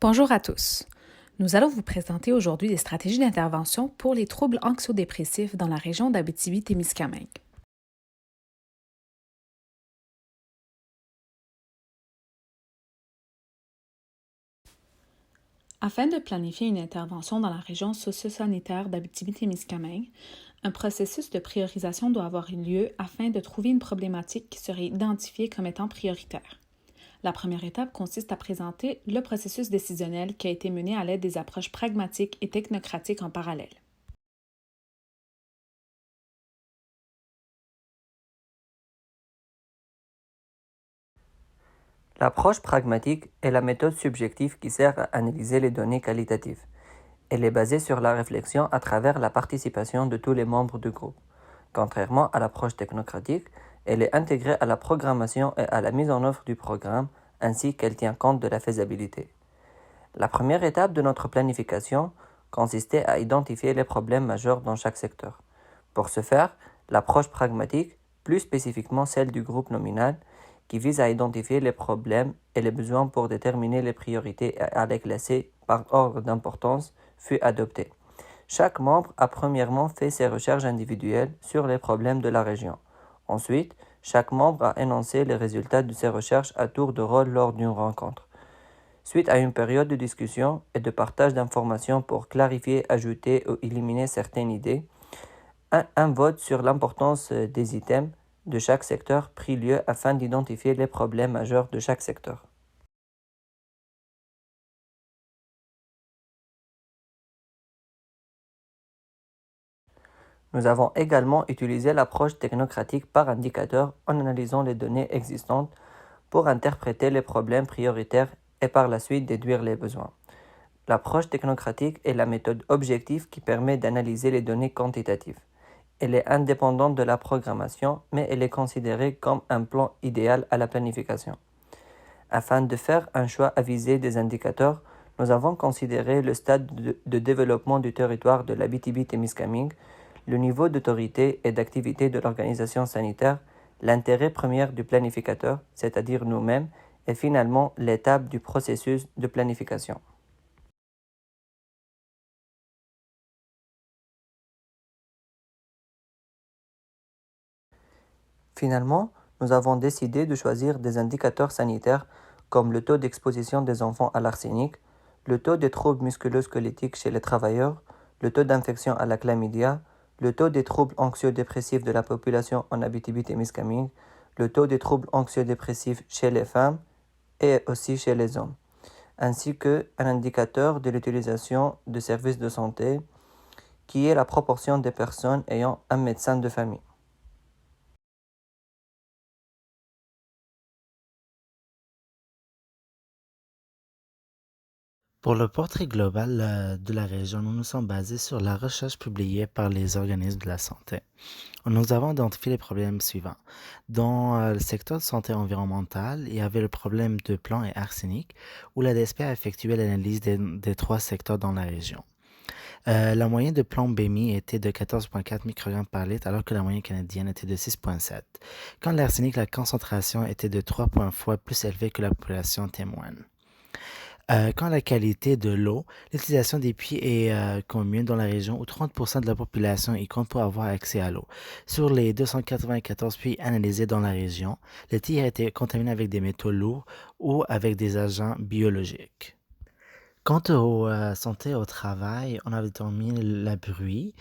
Bonjour à tous. Nous allons vous présenter aujourd'hui des stratégies d'intervention pour les troubles anxio-dépressifs dans la région d'Abitibi-Témiscamingue. Afin de planifier une intervention dans la région socio-sanitaire d'Abitibi-Témiscamingue, un processus de priorisation doit avoir lieu afin de trouver une problématique qui serait identifiée comme étant prioritaire. La première étape consiste à présenter le processus décisionnel qui a été mené à l'aide des approches pragmatiques et technocratiques en parallèle. L'approche pragmatique est la méthode subjective qui sert à analyser les données qualitatives. Elle est basée sur la réflexion à travers la participation de tous les membres du groupe. Contrairement à l'approche technocratique, elle est intégrée à la programmation et à la mise en œuvre du programme, ainsi qu'elle tient compte de la faisabilité. La première étape de notre planification consistait à identifier les problèmes majeurs dans chaque secteur. Pour ce faire, l'approche pragmatique, plus spécifiquement celle du groupe nominal, qui vise à identifier les problèmes et les besoins pour déterminer les priorités et à les classer par ordre d'importance, fut adoptée. Chaque membre a premièrement fait ses recherches individuelles sur les problèmes de la région. Ensuite, chaque membre a énoncé les résultats de ses recherches à tour de rôle lors d'une rencontre. Suite à une période de discussion et de partage d'informations pour clarifier, ajouter ou éliminer certaines idées, un vote sur l'importance des items de chaque secteur prit lieu afin d'identifier les problèmes majeurs de chaque secteur. Nous avons également utilisé l'approche technocratique par indicateur en analysant les données existantes pour interpréter les problèmes prioritaires et par la suite déduire les besoins. L'approche technocratique est la méthode objective qui permet d'analyser les données quantitatives. Elle est indépendante de la programmation, mais elle est considérée comme un plan idéal à la planification. Afin de faire un choix avisé des indicateurs, nous avons considéré le stade de développement du territoire de l'Abitibi-Témiscamingue, le niveau d'autorité et d'activité de l'organisation sanitaire, l'intérêt premier du planificateur, c'est-à-dire nous-mêmes, et finalement l'étape du processus de planification. Finalement, nous avons décidé de choisir des indicateurs sanitaires comme le taux d'exposition des enfants à l'arsenic, le taux des troubles musculo-squelettiques chez les travailleurs, le taux d'infection à la chlamydia, le taux des troubles anxio-dépressifs de la population en Abitibi-Témiscamingue, le taux des troubles anxio-dépressifs chez les femmes et aussi chez les hommes, ainsi qu'un indicateur de l'utilisation de services de santé qui est la proportion des personnes ayant un médecin de famille. Pour le portrait global de la région, nous nous sommes basés sur la recherche publiée par les organismes de la santé. Nous avons identifié les problèmes suivants. Dans le secteur de santé environnementale, il y avait le problème de plomb et arsenic, où la DSP a effectué l'analyse des trois secteurs dans la région. La moyenne de plombémie était de 14,4 microgrammes par litre, alors que la moyenne canadienne était de 6,7. Quand l'arsenic, la concentration était de 3 fois plus élevée que la population témoigne. Quand la qualité de l'eau, l'utilisation des puits est commune dans la région où 30% de la population y compte pour avoir accès à l'eau. Sur les 294 puits analysés dans la région, le tir a été contaminé avec des métaux lourds ou avec des agents biologiques. Quant aux santé au travail, on avait déterminé le bruit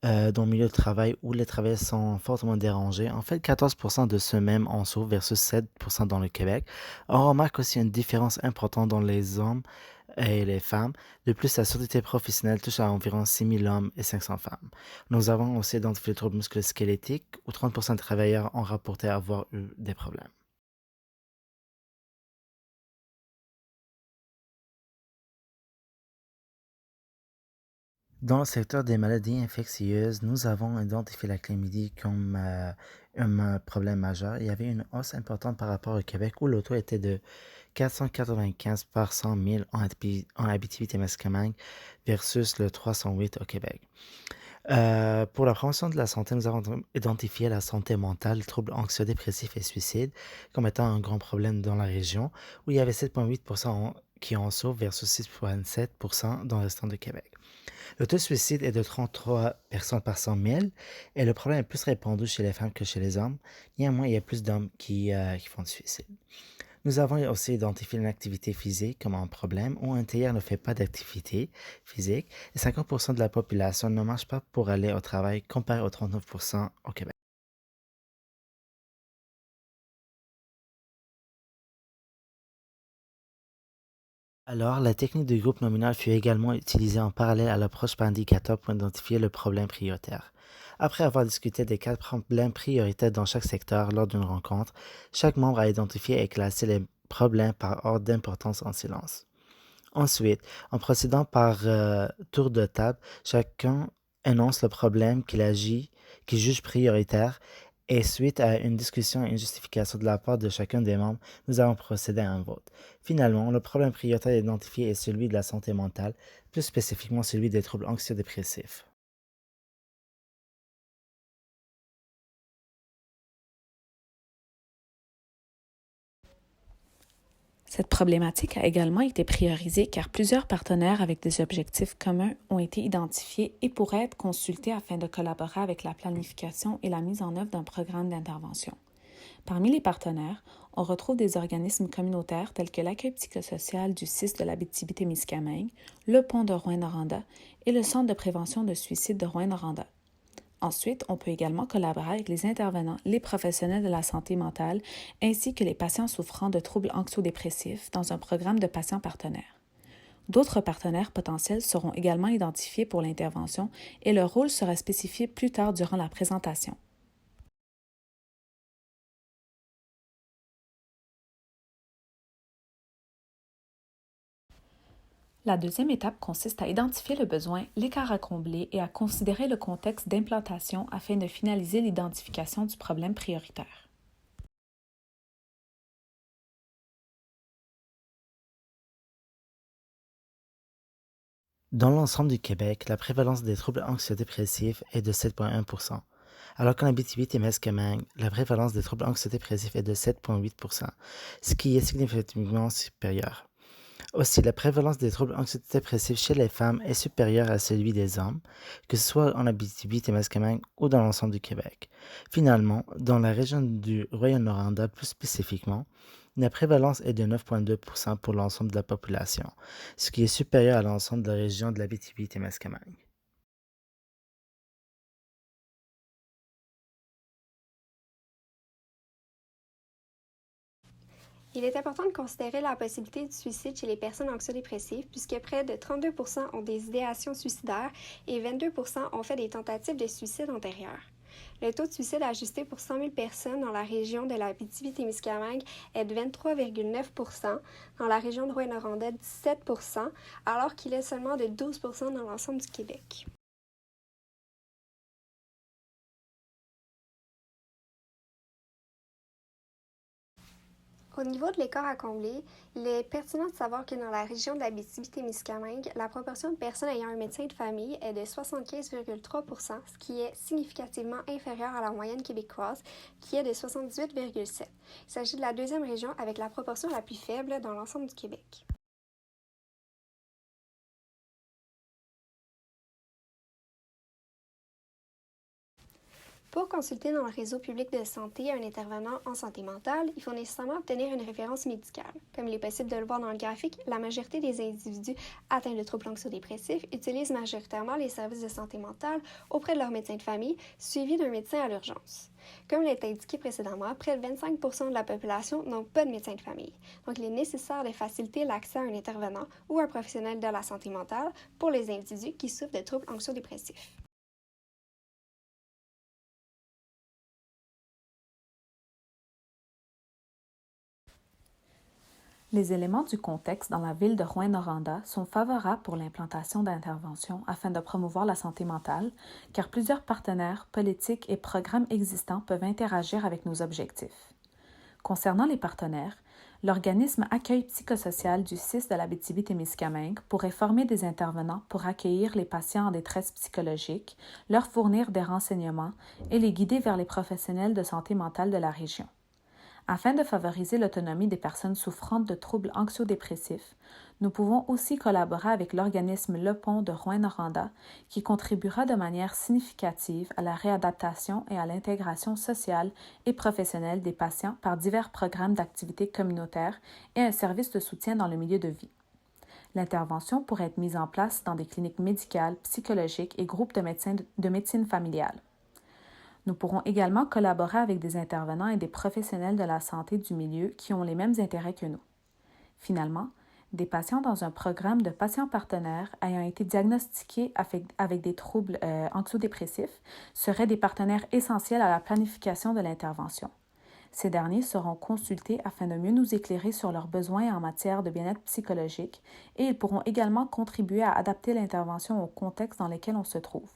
dans le milieu de travail où les travailleurs sont fortement dérangés. En fait, 14% de ceux mêmes en souffrent versus 7% dans le Québec. On remarque aussi une différence importante dans les hommes et les femmes. De plus, la surdité professionnelle touche à environ 6 000 hommes et 500 femmes. Nous avons aussi identifié les troubles musculo-squelettiques où 30% de travailleurs ont rapporté avoir eu des problèmes. Dans le secteur des maladies infectieuses, nous avons identifié la chlamydie comme un problème majeur. Il y avait une hausse importante par rapport au Québec où le taux était de 495 par 100 000 en Abitibi-Témiscamingue versus le 308 au Québec. Pour la promotion de la santé, nous avons identifié la santé mentale, les troubles anxio-dépressifs et suicides comme étant un grand problème dans la région où il y avait 7,8% qui en souffrent versus 6,7% dans le restant du Québec. Le taux de suicide est de 33 personnes par 100 000 et le problème est plus répandu chez les femmes que chez les hommes. Néanmoins, il y a plus d'hommes qui font du suicide. Nous avons aussi identifié l'inactivité physique comme un problème où un tiers ne fait pas d'activité physique et 50% de la population ne marche pas pour aller au travail comparé aux 39% au Québec. Alors, la technique du groupe nominal fut également utilisée en parallèle à l'approche par indicateur pour identifier le problème prioritaire. Après avoir discuté des 4 problèmes prioritaires dans chaque secteur lors d'une rencontre, chaque membre a identifié et classé les problèmes par ordre d'importance en silence. Ensuite, en procédant par tour de table, chacun énonce le problème qu'il juge prioritaire et suite à une discussion et une justification de la part de chacun des membres, nous avons procédé à un vote. Finalement, le problème prioritaire identifié est celui de la santé mentale, plus spécifiquement celui des troubles anxio-dépressifs. Cette problématique a également été priorisée car plusieurs partenaires avec des objectifs communs ont été identifiés et pourraient être consultés afin de collaborer avec la planification et la mise en œuvre d'un programme d'intervention. Parmi les partenaires, on retrouve des organismes communautaires tels que l'accueil psychosocial du CIS de l'Abitibi-Témiscamingue, le pont de Rouyn-Noranda et le Centre de prévention de suicide de Rouyn-Noranda. Ensuite, on peut également collaborer avec les intervenants, les professionnels de la santé mentale, ainsi que les patients souffrant de troubles anxio-dépressifs dans un programme de patients partenaires. D'autres partenaires potentiels seront également identifiés pour l'intervention et leur rôle sera spécifié plus tard durant la présentation. La deuxième étape consiste à identifier le besoin, l'écart à combler et à considérer le contexte d'implantation afin de finaliser l'identification du problème prioritaire. Dans l'ensemble du Québec, la prévalence des troubles anxio-dépressifs est de 7,1%, alors qu'en Abitibi-Témiscamingue, la prévalence des troubles anxio-dépressifs est de 7,8%, ce qui est significativement supérieur. Aussi, la prévalence des troubles anxio-dépressifs chez les femmes est supérieure à celui des hommes, que ce soit en Abitibi-Témiscamingue ou dans l'ensemble du Québec. Finalement, dans la région du Royaume-Noranda plus spécifiquement, la prévalence est de 9,2% pour l'ensemble de la population, ce qui est supérieur à l'ensemble de la région de l'Abitibi-Témiscamingue. Il est important de considérer la possibilité du suicide chez les personnes anxio-dépressives puisque près de 32% ont des idéations suicidaires et 22% ont fait des tentatives de suicide antérieures. Le taux de suicide ajusté pour 100 000 personnes dans la région de l'Abitibi-Témiscamingue est de 23,9%, dans la région de Rouyn-Noranda 17%, alors qu'il est seulement de 12% dans l'ensemble du Québec. Au niveau de l'écart à combler, il est pertinent de savoir que dans la région de l'Abitibi-Témiscamingue, la proportion de personnes ayant un médecin de famille est de 75,3%, ce qui est significativement inférieur à la moyenne québécoise, qui est de 78,7%. Il s'agit de la deuxième région avec la proportion la plus faible dans l'ensemble du Québec. Pour consulter dans le réseau public de santé un intervenant en santé mentale, il faut nécessairement obtenir une référence médicale. Comme il est possible de le voir dans le graphique, la majorité des individus atteints de troubles anxio-dépressifs utilisent majoritairement les services de santé mentale auprès de leur médecin de famille, suivi d'un médecin à l'urgence. Comme l'a été indiqué précédemment, près de 25% de la population n'ont pas de médecin de famille. Donc, il est nécessaire de faciliter l'accès à un intervenant ou un professionnel de la santé mentale pour les individus qui souffrent de troubles anxio-dépressifs. Les éléments du contexte dans la ville de Rouyn-Noranda sont favorables pour l'implantation d'interventions afin de promouvoir la santé mentale, car plusieurs partenaires, politiques et programmes existants peuvent interagir avec nos objectifs. Concernant les partenaires, l'organisme Accueil psychosocial du CIS de l'Abitibi-Témiscamingue pourrait former des intervenants pour accueillir les patients en détresse psychologique, leur fournir des renseignements et les guider vers les professionnels de santé mentale de la région. Afin de favoriser l'autonomie des personnes souffrantes de troubles anxio-dépressifs, Nous pouvons aussi collaborer avec l'organisme Le Pont de Rouyn-Noranda qui contribuera de manière significative à la réadaptation et à l'intégration sociale et professionnelle des patients par divers programmes d'activités communautaires et un service de soutien dans le milieu de vie. L'intervention pourrait être mise en place dans des cliniques médicales, psychologiques et groupes de médecine familiale. Nous pourrons également collaborer avec des intervenants et des professionnels de la santé du milieu qui ont les mêmes intérêts que nous. Finalement, des patients dans un programme de patients partenaires ayant été diagnostiqués avec des troubles anxio-dépressifs seraient des partenaires essentiels à la planification de l'intervention. Ces derniers seront consultés afin de mieux nous éclairer sur leurs besoins en matière de bien-être psychologique et ils pourront également contribuer à adapter l'intervention au contexte dans lequel on se trouve.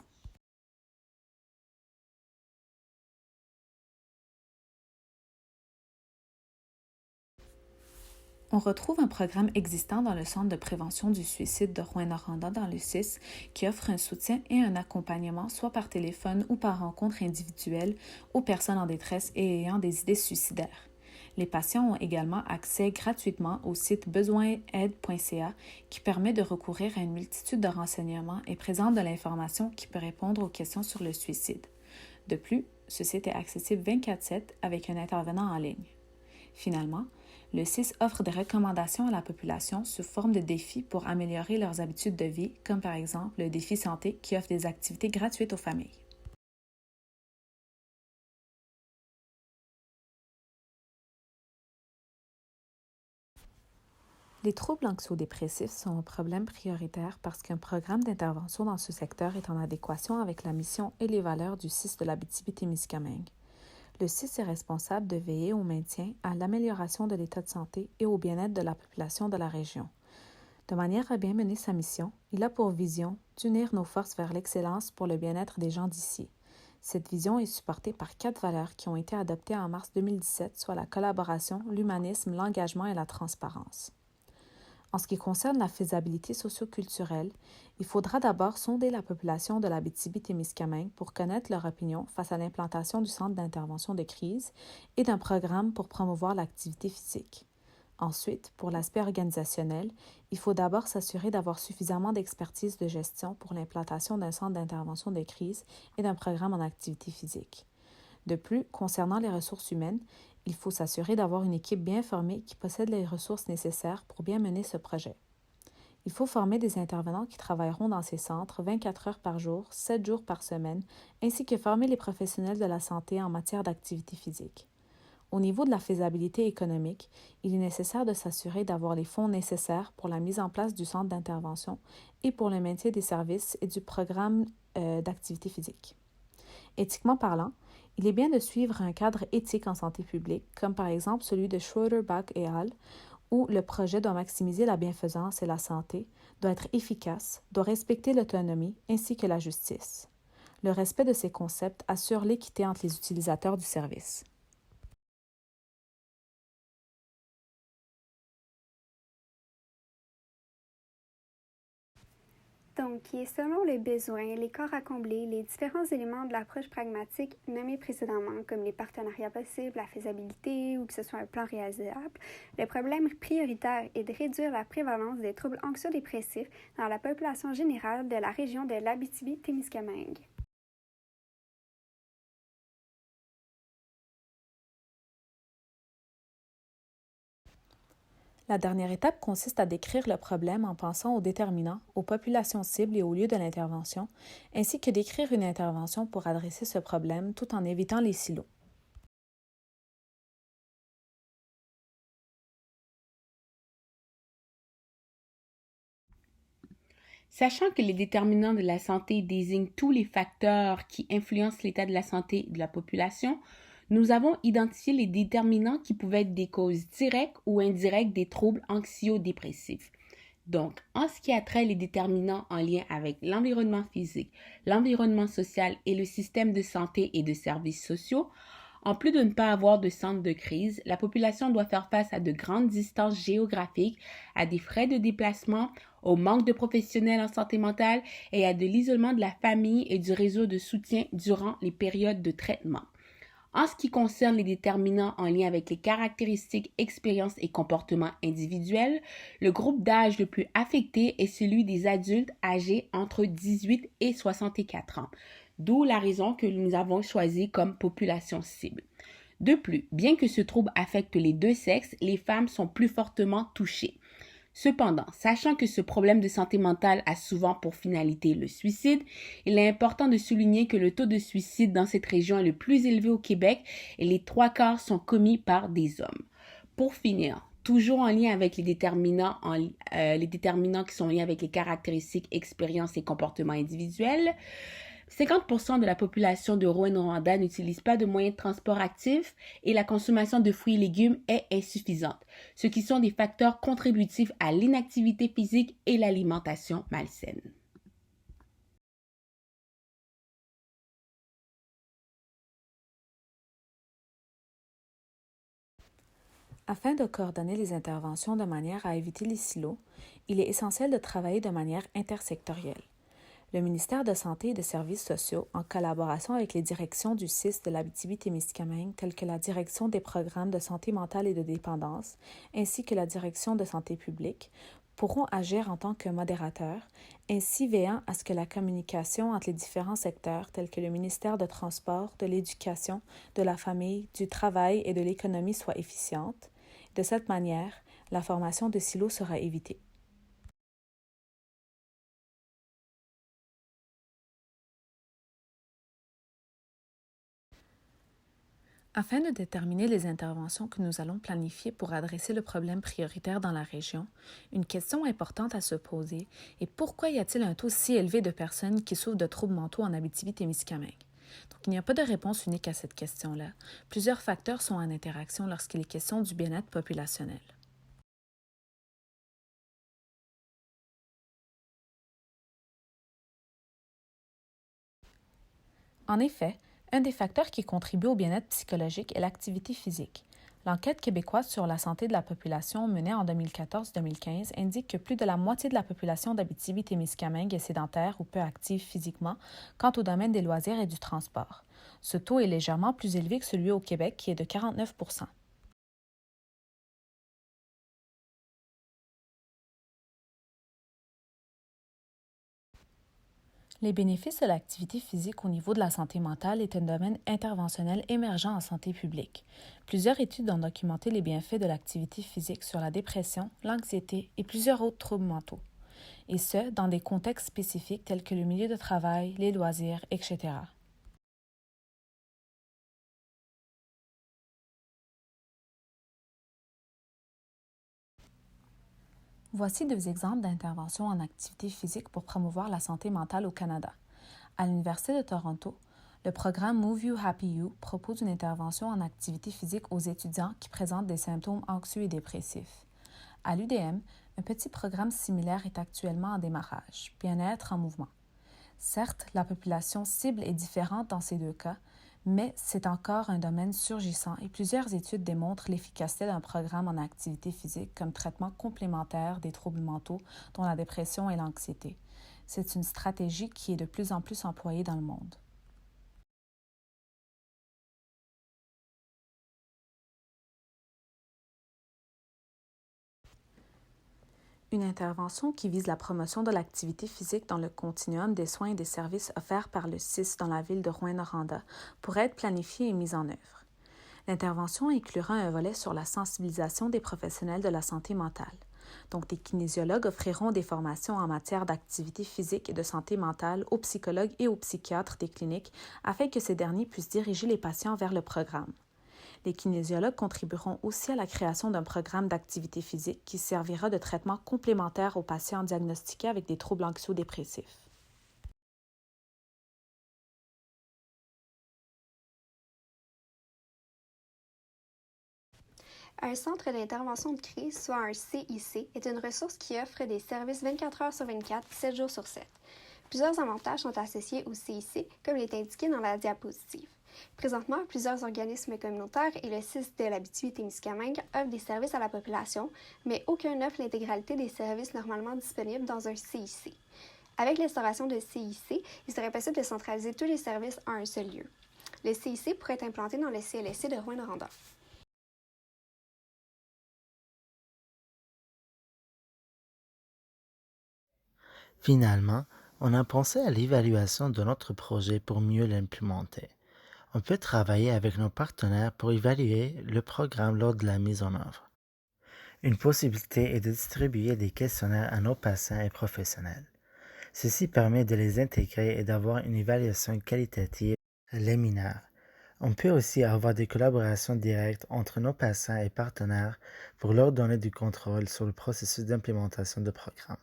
On retrouve un programme existant dans le Centre de prévention du suicide de Rouyn-Noranda dans le CIS qui offre un soutien et un accompagnement soit par téléphone ou par rencontre individuelle aux personnes en détresse et ayant des idées suicidaires. Les patients ont également accès gratuitement au site besoinaide.ca qui permet de recourir à une multitude de renseignements et présente de l'information qui peut répondre aux questions sur le suicide. De plus, ce site est accessible 24/7 avec un intervenant en ligne. Finalement, le CIS offre des recommandations à la population sous forme de défis pour améliorer leurs habitudes de vie, comme par exemple le défi santé qui offre des activités gratuites aux familles. Les troubles anxio-dépressifs sont un problème prioritaire parce qu'un programme d'intervention dans ce secteur est en adéquation avec la mission et les valeurs du CIS de l'Abitibi-Témiscamingue. Le CIS est responsable de veiller au maintien, à l'amélioration de l'état de santé et au bien-être de la population de la région. De manière à bien mener sa mission, il a pour vision d'unir nos forces vers l'excellence pour le bien-être des gens d'ici. Cette vision est supportée par 4 valeurs qui ont été adoptées en mars 2017, soit la collaboration, l'humanisme, l'engagement et la transparence. En ce qui concerne la faisabilité socio-culturelle, il faudra d'abord sonder la population de l'Abitibi-Témiscamingue pour connaître leur opinion face à l'implantation du centre d'intervention de crise et d'un programme pour promouvoir l'activité physique. Ensuite, pour l'aspect organisationnel, il faut d'abord s'assurer d'avoir suffisamment d'expertise de gestion pour l'implantation d'un centre d'intervention de crise et d'un programme en activité physique. De plus, concernant les ressources humaines, il faut s'assurer d'avoir une équipe bien formée qui possède les ressources nécessaires pour bien mener ce projet. Il faut former des intervenants qui travailleront dans ces centres 24 heures par jour, 7 jours par semaine, ainsi que former les professionnels de la santé en matière d'activité physique. Au niveau de la faisabilité économique, il est nécessaire de s'assurer d'avoir les fonds nécessaires pour la mise en place du centre d'intervention et pour le maintien des services et du programme d'activité physique. Éthiquement parlant, il est bien de suivre un cadre éthique en santé publique, comme par exemple celui de Schroeder, Bach et al., où le projet doit maximiser la bienfaisance et la santé, doit être efficace, doit respecter l'autonomie ainsi que la justice. Le respect de ces concepts assure l'équité entre les utilisateurs du service. Donc, qui est selon les besoins, les corps à combler, les différents éléments de l'approche pragmatique nommés précédemment, comme les partenariats possibles, la faisabilité ou que ce soit un plan réalisable, le problème prioritaire est de réduire la prévalence des troubles anxio-dépressifs dans la population générale de la région de l'Abitibi-Témiscamingue. La dernière étape consiste à décrire le problème en pensant aux déterminants, aux populations cibles et aux lieux de l'intervention, ainsi que d'écrire une intervention pour adresser ce problème tout en évitant les silos. Sachant que les déterminants de la santé désignent tous les facteurs qui influencent l'état de la santé de la population, nous avons identifié les déterminants qui pouvaient être des causes directes ou indirectes des troubles anxio-dépressifs. Donc, en ce qui a trait les déterminants en lien avec l'environnement physique, l'environnement social et le système de santé et de services sociaux, en plus de ne pas avoir de centre de crise, la population doit faire face à de grandes distances géographiques, à des frais de déplacement, au manque de professionnels en santé mentale et à de l'isolement de la famille et du réseau de soutien durant les périodes de traitement. En ce qui concerne les déterminants en lien avec les caractéristiques, expériences et comportements individuels, le groupe d'âge le plus affecté est celui des adultes âgés entre 18 et 64 ans, d'où la raison que nous avons choisi comme population cible. De plus, bien que ce trouble affecte les deux sexes, les femmes sont plus fortement touchées. Cependant, sachant que ce problème de santé mentale a souvent pour finalité le suicide, il est important de souligner que le taux de suicide dans cette région est le plus élevé au Québec et les 3/4 sont commis par des hommes. Pour finir, toujours en lien avec les déterminants qui sont en lien avec les caractéristiques, expériences et comportements individuels, 50% de la population de Rouyn-Noranda n'utilise pas de moyens de transport actifs et la consommation de fruits et légumes est insuffisante, ce qui sont des facteurs contributifs à l'inactivité physique et l'alimentation malsaine. Afin de coordonner les interventions de manière à éviter les silos, il est essentiel de travailler de manière intersectorielle. Le ministère de Santé et des Services sociaux, en collaboration avec les directions du CIS de l'Abitibi-Témiscamingue, telles que la Direction des programmes de santé mentale et de dépendance, ainsi que la Direction de santé publique, pourront agir en tant que modérateurs, ainsi veillant à ce que la communication entre les différents secteurs, tels que le ministère de Transport, de l'Éducation, de la Famille, du Travail et de l'Économie, soit efficiente. De cette manière, la formation de silos sera évitée. Afin de déterminer les interventions que nous allons planifier pour adresser le problème prioritaire dans la région, une question importante à se poser est pourquoi y a-t-il un taux si élevé de personnes qui souffrent de troubles mentaux en Abitibi-Témiscamingue? Donc, il n'y a pas de réponse unique à cette question-là. Plusieurs facteurs sont en interaction lorsqu'il est question du bien-être populationnel. En effet, un des facteurs qui contribue au bien-être psychologique est l'activité physique. L'enquête québécoise sur la santé de la population menée en 2014-2015 indique que plus de la moitié de la population d'Abitibi-Témiscamingue est sédentaire ou peu active physiquement quant au domaine des loisirs et du transport. Ce taux est légèrement plus élevé que celui au Québec qui est de 49 %. Les bénéfices de l'activité physique au niveau de la santé mentale est un domaine interventionnel émergent en santé publique. Plusieurs études ont documenté les bienfaits de l'activité physique sur la dépression, l'anxiété et plusieurs autres troubles mentaux, et ce, dans des contextes spécifiques tels que le milieu de travail, les loisirs, etc. Voici 2 exemples d'interventions en activité physique pour promouvoir la santé mentale au Canada. À l'Université de Toronto, le programme Move You Happy You propose une intervention en activité physique aux étudiants qui présentent des symptômes anxieux et dépressifs. À l'UDM, un petit programme similaire est actuellement en démarrage, Bien-être en mouvement. Certes, la population cible est différente dans ces deux cas, mais c'est encore un domaine surgissant et plusieurs études démontrent l'efficacité d'un programme en activité physique comme traitement complémentaire des troubles mentaux, dont la dépression et l'anxiété. C'est une stratégie qui est de plus en plus employée dans le monde. Une intervention qui vise la promotion de l'activité physique dans le continuum des soins et des services offerts par le CIS dans la ville de Rouyn-Noranda pourrait être planifiée et mise en œuvre. L'intervention inclura un volet sur la sensibilisation des professionnels de la santé mentale. Donc, des kinésiologues offriront des formations en matière d'activité physique et de santé mentale aux psychologues et aux psychiatres des cliniques afin que ces derniers puissent diriger les patients vers le programme. Les kinésiologues contribueront aussi à la création d'un programme d'activité physique qui servira de traitement complémentaire aux patients diagnostiqués avec des troubles anxio-dépressifs. Un centre d'intervention de crise, soit un CIC, est une ressource qui offre des services 24 heures sur 24, 7 jours sur 7. Plusieurs avantages sont associés au CIC, comme il est indiqué dans la diapositive. Présentement, plusieurs organismes communautaires et le CIS de l'Abitibi-Témiscamingue offrent des services à la population, mais aucun n'offre l'intégralité des services normalement disponibles dans un CIC. Avec l'instauration de CIC, il serait possible de centraliser tous les services en un seul lieu. Le CIC pourrait être implanté dans le CLSC de Rouyn-Noranda. Finalement, on a pensé à l'évaluation de notre projet pour mieux l'implémenter. On peut travailler avec nos partenaires pour évaluer le programme lors de la mise en œuvre. Une possibilité est de distribuer des questionnaires à nos patients et professionnels. Ceci permet de les intégrer et d'avoir une évaluation qualitative liminaire. On peut aussi avoir des collaborations directes entre nos patients et partenaires pour leur donner du contrôle sur le processus d'implémentation de programme.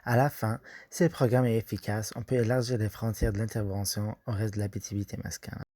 À la fin, si le programme est efficace, on peut élargir les frontières de l'intervention au reste de l'Abitibi-Témiscamingue.